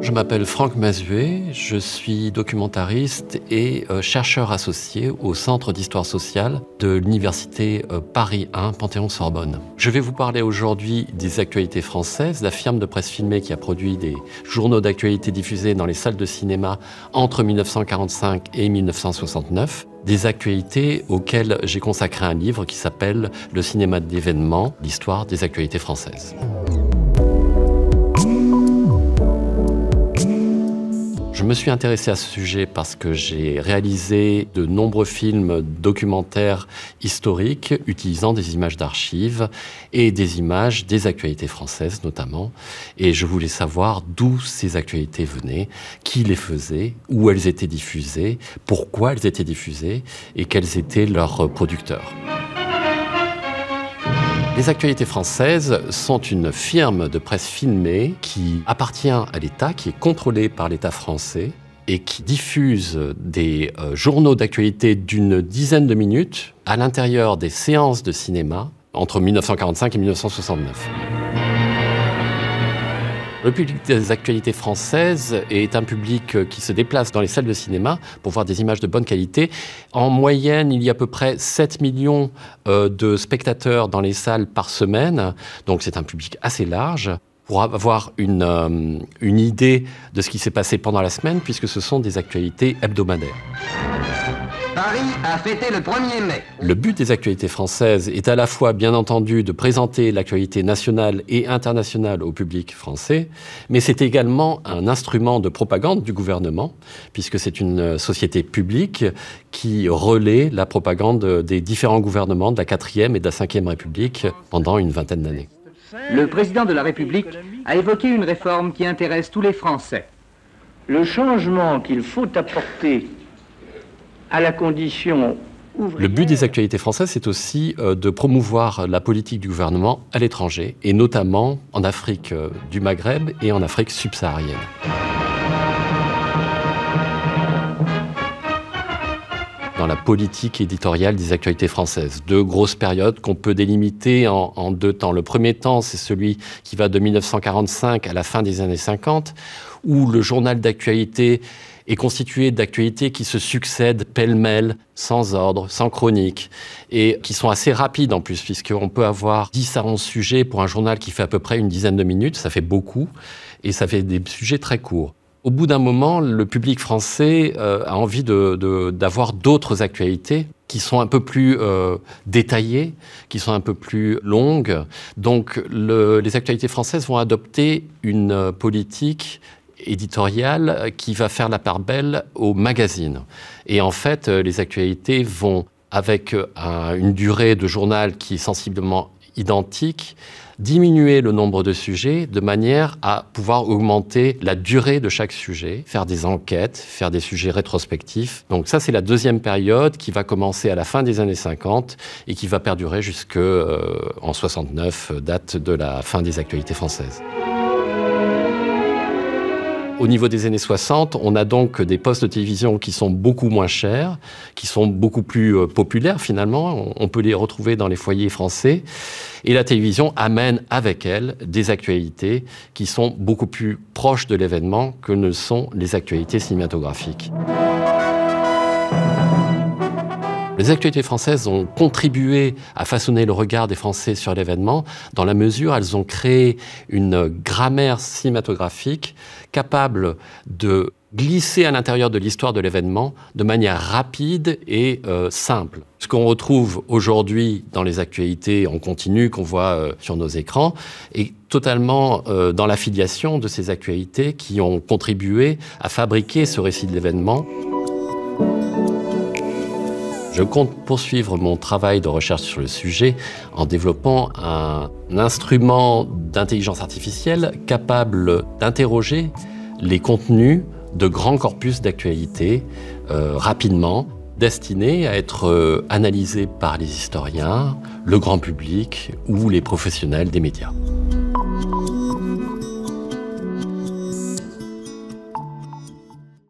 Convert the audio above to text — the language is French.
Je m'appelle Franck Mazuet, je suis documentariste et chercheur associé au Centre d'Histoire Sociale de l'Université Paris 1 Panthéon-Sorbonne. Je vais vous parler aujourd'hui des actualités françaises, la firme de presse filmée qui a produit des journaux d'actualité diffusés dans les salles de cinéma entre 1945 et 1969. Des actualités auxquelles j'ai consacré un livre qui s'appelle « Le cinéma de l'événement, l'histoire des actualités françaises ». Je me suis intéressé à ce sujet parce que j'ai réalisé de nombreux films documentaires historiques utilisant des images d'archives et des images des actualités françaises notamment. Et je voulais savoir d'où ces actualités venaient, qui les faisait, où elles étaient diffusées, pourquoi elles étaient diffusées et quels étaient leurs producteurs. Les actualités françaises sont une firme de presse filmée qui appartient à l'État, qui est contrôlée par l'État français et qui diffuse des journaux d'actualité d'une dizaine de minutes à l'intérieur des séances de cinéma entre 1945 et 1969. Le public des actualités françaises est un public qui se déplace dans les salles de cinéma pour voir des images de bonne qualité. En moyenne, il y a à peu près 7 millions de spectateurs dans les salles par semaine, donc c'est un public assez large. Pour avoir une idée de ce qui s'est passé pendant la semaine, puisque ce sont des actualités hebdomadaires. Paris a fêté le 1er mai. Le but des actualités françaises est à la fois, bien entendu, de présenter l'actualité nationale et internationale au public français, mais c'est également un instrument de propagande du gouvernement, puisque c'est une société publique qui relaie la propagande des différents gouvernements de la 4e et de la 5e République pendant une vingtaine d'années. Le président de la République a évoqué une réforme qui intéresse tous les Français. Le changement qu'il faut apporter à la condition ouvrière. Le but des actualités françaises, c'est aussi de promouvoir la politique du gouvernement à l'étranger, et notamment en Afrique du Maghreb et en Afrique subsaharienne. Dans la politique éditoriale des actualités françaises. Deux grosses périodes qu'on peut délimiter en deux temps. Le premier temps, c'est celui qui va de 1945 à la fin des années 50, où le journal d'actualité est constitué d'actualités qui se succèdent pêle-mêle, sans ordre, sans chronique, et qui sont assez rapides en plus, puisqu'on peut avoir 10 à 11 sujets pour un journal qui fait à peu près une dizaine de minutes, ça fait beaucoup, et ça fait des sujets très courts. Au bout d'un moment, le public français a envie d'avoir d'autres actualités qui sont un peu plus détaillées, qui sont un peu plus longues. Donc les actualités françaises vont adopter une politique éditoriale qui va faire la part belle aux magazines. Et en fait, les actualités vont, avec une durée de journal qui est sensiblement identique, diminuer le nombre de sujets de manière à pouvoir augmenter la durée de chaque sujet, faire des enquêtes, faire des sujets rétrospectifs. Donc ça, c'est la deuxième période qui va commencer à la fin des années 50 et qui va perdurer jusqu'en 69, date de la fin des actualités françaises. Au niveau des années 60, on a donc des postes de télévision qui sont beaucoup moins chers, qui sont beaucoup plus populaires finalement. On peut les retrouver dans les foyers français. Et la télévision amène avec elle des actualités qui sont beaucoup plus proches de l'événement que ne sont les actualités cinématographiques. Les actualités françaises ont contribué à façonner le regard des Français sur l'événement dans la mesure où elles ont créé une grammaire cinématographique capable de glisser à l'intérieur de l'histoire de l'événement de manière rapide et simple. Ce qu'on retrouve aujourd'hui dans les actualités en continu qu'on voit sur nos écrans est totalement dans l'affiliation de ces actualités qui ont contribué à fabriquer ce récit de l'événement. Je compte poursuivre mon travail de recherche sur le sujet en développant un instrument d'intelligence artificielle capable d'interroger les contenus de grands corpus d'actualité rapidement, destinés à être analysés par les historiens, le grand public ou les professionnels des médias.